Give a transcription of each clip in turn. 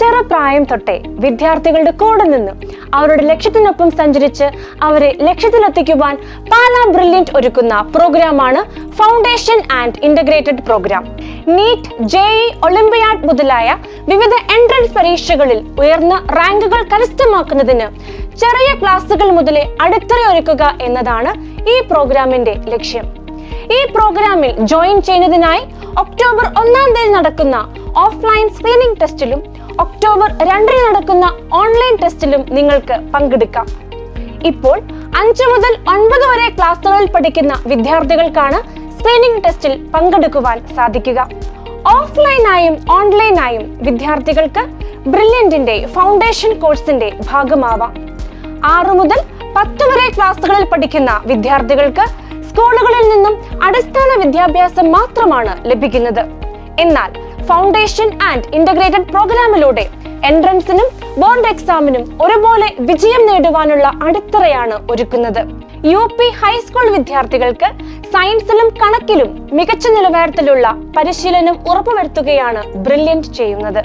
ചെറുപ്രായം തൊട്ടേ വിദ്യാർത്ഥികളുടെ കൂടെ നിന്ന് അവരുടെ ലക്ഷ്യത്തിനൊപ്പം സഞ്ചരിച്ച് അവരെ ലക്ഷ്യത്തിലെത്തിക്കുവാൻ പാലാ ബ്രില്യന്റ് ഒരുക്കുന്ന പ്രോഗ്രാമാണ് foundation and integrated programme. NEET, JEE, olympiad മുതലായ വിവിധ എൻട്രൻസ് പരീക്ഷകളിൽ ഉയർന്ന റാങ്കുകൾ കരസ്ഥമാക്കുന്നതിന് ചെറിയ ക്ലാസുകൾ മുതലേ അടിത്തറയൊരുക്കുക എന്നതാണ് ഈ പ്രോഗ്രാമിന്റെ ലക്ഷ്യം. ഈ പ്രോഗ്രാമിൽ ജോയിൻ ചെയ്യുന്നതിനായി ഒക്ടോബർ 1-ാം തീയതി നടക്കുന്ന ഓഫ്ലൈൻ സ്ക്രീനിംഗ് ടെസ്റ്റിലും ഒക്ടോബർ 2-ന് നടക്കുന്ന ഓൺലൈൻ ടെസ്റ്റിലും നിങ്ങൾക്ക് പങ്കെടുക്കാം. ഇപ്പോൾ 5 മുതൽ 9 വരെ ക്ലാസുകളിൽ പഠിക്കുന്ന വിദ്യാർത്ഥികൾക്കാണ് സ്ക്രീനിംഗ് ടെസ്റ്റിൽ പങ്കെടുക്കുവാൻ സാധിക്കുക. ഓഫ്ലൈനായും ഓൺലൈനായും വിദ്യാർത്ഥികൾക്ക് ബ്രില്യന്റിന്റെ ഫൗണ്ടേഷൻ കോഴ്സിന്റെ ഭാഗമാവാം. 6 മുതൽ 10 വരെ ക്ലാസുകളിൽ പഠിക്കുന്ന വിദ്യാർത്ഥികൾക്ക് സ്കൂളുകളിൽ നിന്നും അടിസ്ഥാന വിദ്യാഭ്യാസം മാത്രമാണ് ലഭിക്കുന്നത്. എന്നാൽ ഫൗണ്ടേഷൻ ആൻഡ് ഇന്റഗ്രേറ്റഡ് പ്രോഗ്രാമിലൂടെ എൻട്രൻസിനും ബോർഡ് എക്സാമിനും ഒരുപോലെ വിജയം നേടുവാനുള്ള അടിത്തറയാണ് ഒരുക്കുന്നത്. UP ഹൈസ്കൂൾ വിദ്യാർത്ഥികൾക്ക് സയൻസിലും കണക്കിലും മികച്ച നിലവാരത്തിലുള്ള പരിശീലനം ഉറപ്പുവരുത്തുകയാണ് ബ്രില്യന്റ് ചെയ്യുന്നത്.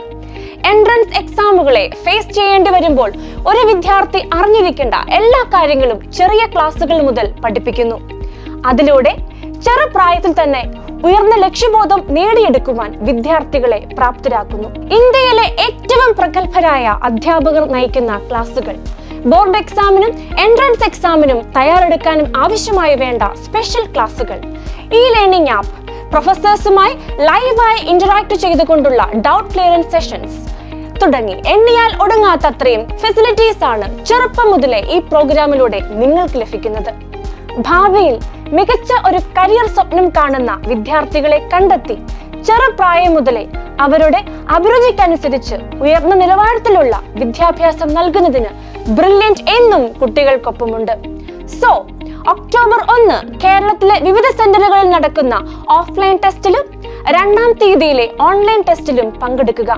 എൻട്രൻസ് എക്സാമുകളെ ഫേസ് ചെയ്യേണ്ടി വരുമ്പോൾ ഒരു വിദ്യാർത്ഥി അറിഞ്ഞിരിക്കേണ്ട എല്ലാ കാര്യങ്ങളും ചെറിയ ക്ലാസുകൾ മുതൽ പഠിപ്പിക്കുന്നു. അതിലൂടെ ചെറുപ്രായത്തിൽ തന്നെ ഉയർന്ന ലക്ഷ്യബോധം നേടിയെടുക്കുവാൻ വിദ്യാർത്ഥികളെ പ്രാപ്തരാക്കുന്നു. ഇന്ത്യയിലെ ഏറ്റവും പ്രഗത്ഭരായ അധ്യാപകർ നയിക്കുന്ന ക്ലാസുകൾ, ബോർഡ് എക്സാമിനും എൻട്രൻസ് എക്സാമിനും തയ്യാറെടുക്കാനും ആവശ്യമായി വേണ്ട സ്പെഷ്യൽ ക്ലാസുകൾ, ലേണിംഗ് ആപ്പ്, പ്രൊഫസേഴ്സുമായി ലൈവായി ഇന്ററാക്ട് ചെയ്തുകൊണ്ടുള്ള ഡൗട്ട് ക്ലിയറൻസ് സെഷൻസ് തുടങ്ങി എണ്ണിയാൽ ഒടുങ്ങാത്തത്രയും ഫെസിലിറ്റീസ് ആണ് ചെറുപ്പം മുതലേ ഈ പ്രോഗ്രാമിലൂടെ നിങ്ങൾക്ക് ലഭിക്കുന്നത്. ഭാവിയിൽ മികച്ച ഒരു കരിയർ സ്വപ്നം കാണുന്ന വിദ്യാർത്ഥികളെ കണ്ടെത്തി ചെറുപ്രായം മുതലേ അവരുടെ അഭിരുചിക്കനുസരിച്ച് ഉയർന്ന നിലവാരത്തിലുള്ള വിദ്യാഭ്യാസം നൽകുന്നതിന് ബ്രില്യന്റ് എന്നും കുട്ടികൾക്കൊപ്പമുണ്ട്. സോ ഒക്ടോബർ 1 കേരളത്തിലെ വിവിധ സെന്ററുകളിൽ നടക്കുന്ന ഓഫ്ലൈൻ ടെസ്റ്റിലും 2-ാം തീയതിയിലെ ഓൺലൈൻ ടെസ്റ്റിലും പങ്കെടുക്കുക.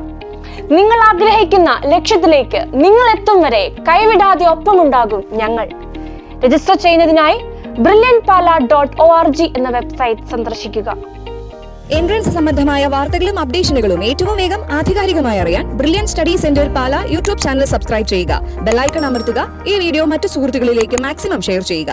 നിങ്ങൾ ആഗ്രഹിക്കുന്ന ലക്ഷ്യത്തിലേക്ക് നിങ്ങൾ എത്തും വരെ കൈവിടാതെ ഒപ്പമുണ്ടാകും ഞങ്ങൾ. രജിസ്റ്റർ ചെയ്യുന്നതിനായി brilliantpala.org എന്ന വെബ്സൈറ്റ് സന്ദർശിക്കുക. എൻട്രൻസ് സംബന്ധമായ വാർത്തകളും അപ്ഡേഷനുകളും ഏറ്റവും വേഗം ആധികാരികമായി അറിയാൻ ബ്രില്യന്റ് സ്റ്റഡി സെന്റർ പാല യൂട്യൂബ് ചാനൽ സബ്സ്ക്രൈബ് ചെയ്യുക. ബെല്ലൈക്കൺ അമർത്തുക. ഈ വീഡിയോ മറ്റു സുഹൃത്തുക്കളിലേക്ക് മാക്സിമം ഷെയർ ചെയ്യുക.